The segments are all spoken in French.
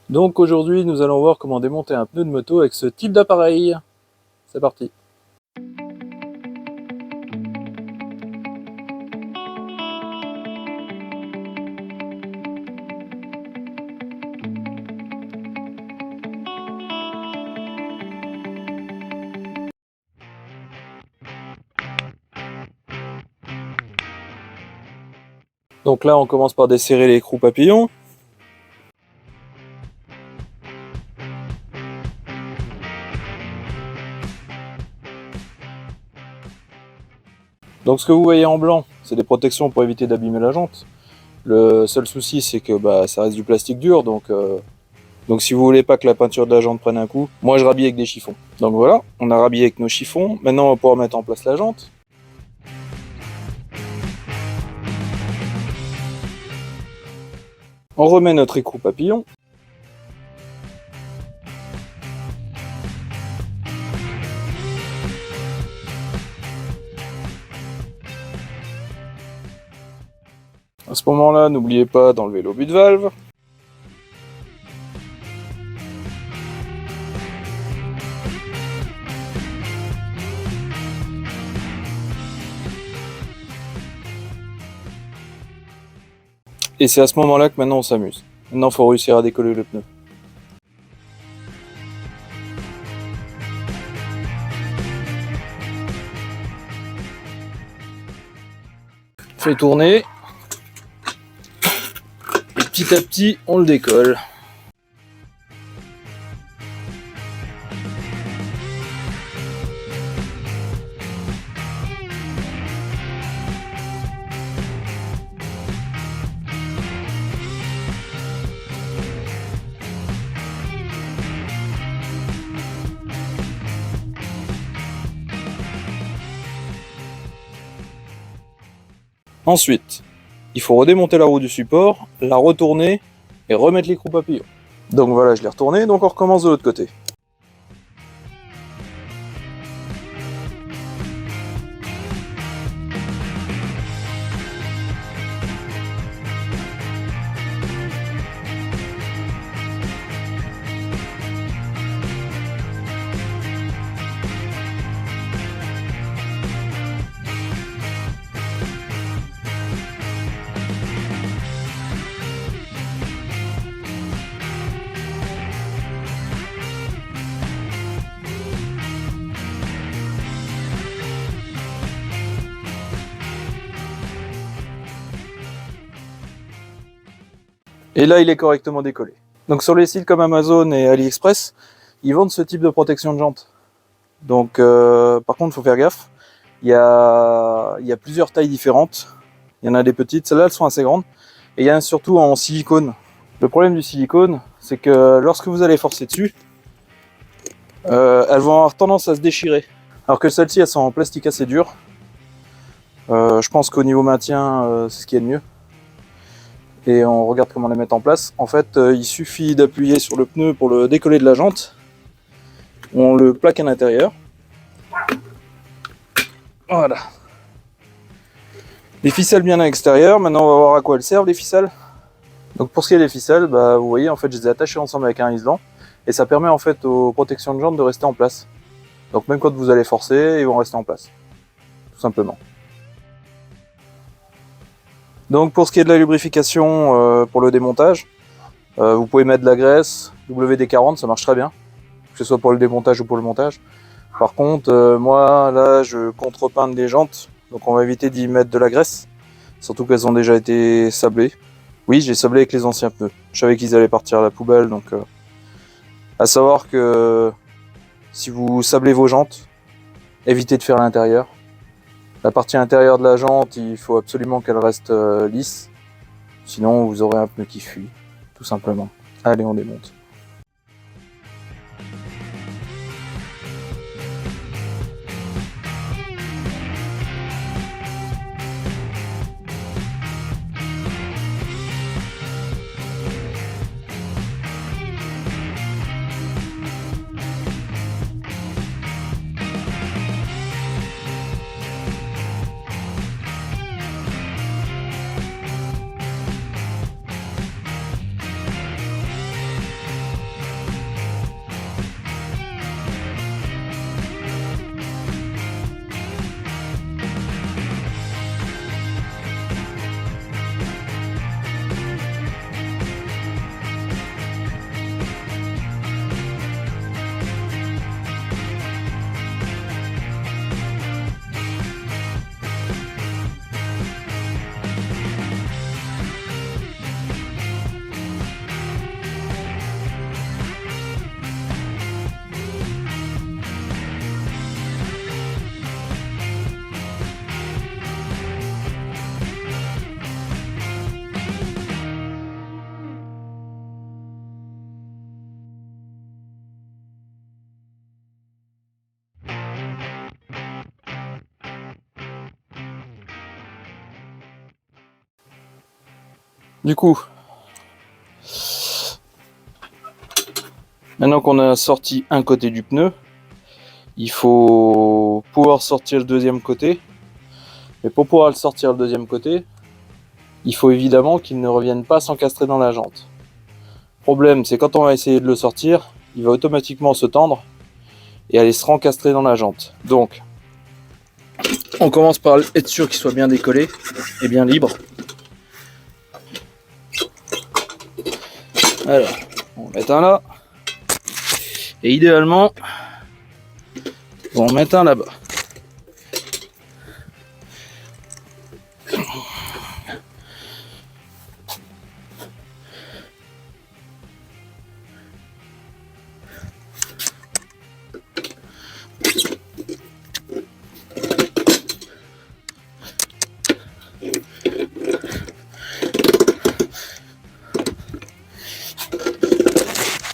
Donc aujourd'hui, nous allons voir comment démonter un pneu de moto avec ce type d'appareil. C'est parti. Donc là, on commence par desserrer l'écrou papillon. Donc ce que vous voyez en blanc, c'est des protections pour éviter d'abîmer la jante. Le seul souci, c'est que ça reste du plastique dur, donc si vous voulez pas que la peinture de la jante prenne un coup, moi je rhabille avec des chiffons. Donc voilà, on a rhabillé avec nos chiffons. Maintenant, on va pouvoir mettre en place la jante. On remet notre écrou papillon. À ce moment-là, n'oubliez pas d'enlever l'obus de valve. Et c'est à ce moment-là que maintenant on s'amuse. Maintenant, il faut réussir à décoller le pneu. On fait tourner. Et petit à petit, on le décolle. Ensuite, il faut redémonter la roue du support, la retourner et remettre l'écrou papillon. Donc voilà, je l'ai retourné, donc on recommence de l'autre côté. Et là, il est correctement décollé. Donc sur les sites comme Amazon et AliExpress, ils vendent ce type de protection de jante. Donc par contre, il faut faire gaffe. Il y a plusieurs tailles différentes. Il y en a des petites, celles-là elles sont assez grandes. Et il y en a surtout en silicone. Le problème du silicone, c'est que lorsque vous allez forcer dessus, elles vont avoir tendance à se déchirer. Alors que celles-ci, elles sont en plastique assez dur. Je pense qu'au niveau maintien, c'est ce qui est de mieux. Et on regarde comment les mettre en place. En fait, il suffit d'appuyer sur le pneu pour le décoller de la jante. On le plaque à l'intérieur. Voilà. Les ficelles bien à l'extérieur. Maintenant, on va voir à quoi elles servent, les ficelles. Donc pour ce qui est des ficelles, vous voyez, en fait, je les ai attachées ensemble avec un isolant. Et ça permet en fait aux protections de jante de rester en place. Donc même quand vous allez forcer, ils vont rester en place. Tout simplement. Donc pour ce qui est de la lubrification pour le démontage, vous pouvez mettre de la graisse, WD-40, ça marche très bien, que ce soit pour le démontage ou pour le montage. Par contre, moi là je compte repeindre les jantes, donc on va éviter d'y mettre de la graisse, surtout qu'elles ont déjà été sablées. Oui, j'ai sablé avec les anciens pneus, je savais qu'ils allaient partir à la poubelle, donc à savoir que si vous sablez vos jantes, évitez de faire l'intérieur. La partie intérieure de la jante, il faut absolument qu'elle reste lisse. Sinon, vous aurez un pneu qui fuit, tout simplement. Allez, on démonte. Du coup, maintenant qu'on a sorti un côté du pneu, il faut pouvoir sortir le deuxième côté. Mais pour pouvoir le sortir le deuxième côté, il faut évidemment qu'il ne revienne pas s'encastrer dans la jante. Le problème, c'est quand on va essayer de le sortir, il va automatiquement se tendre et aller se rencastrer dans la jante. Donc, on commence par être sûr qu'il soit bien décollé et bien libre. Alors, on va mettre un là. Et idéalement, on va en mettre un là-bas.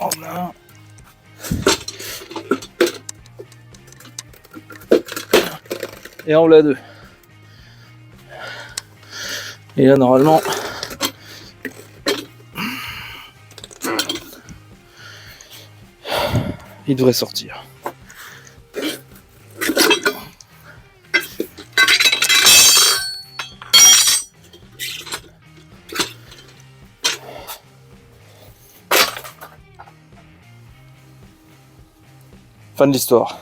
Voilà. Et en voilà deux. Et là, normalement, il devrait sortir. Fin de l'histoire.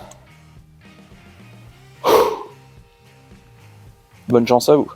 Bonne chance à vous.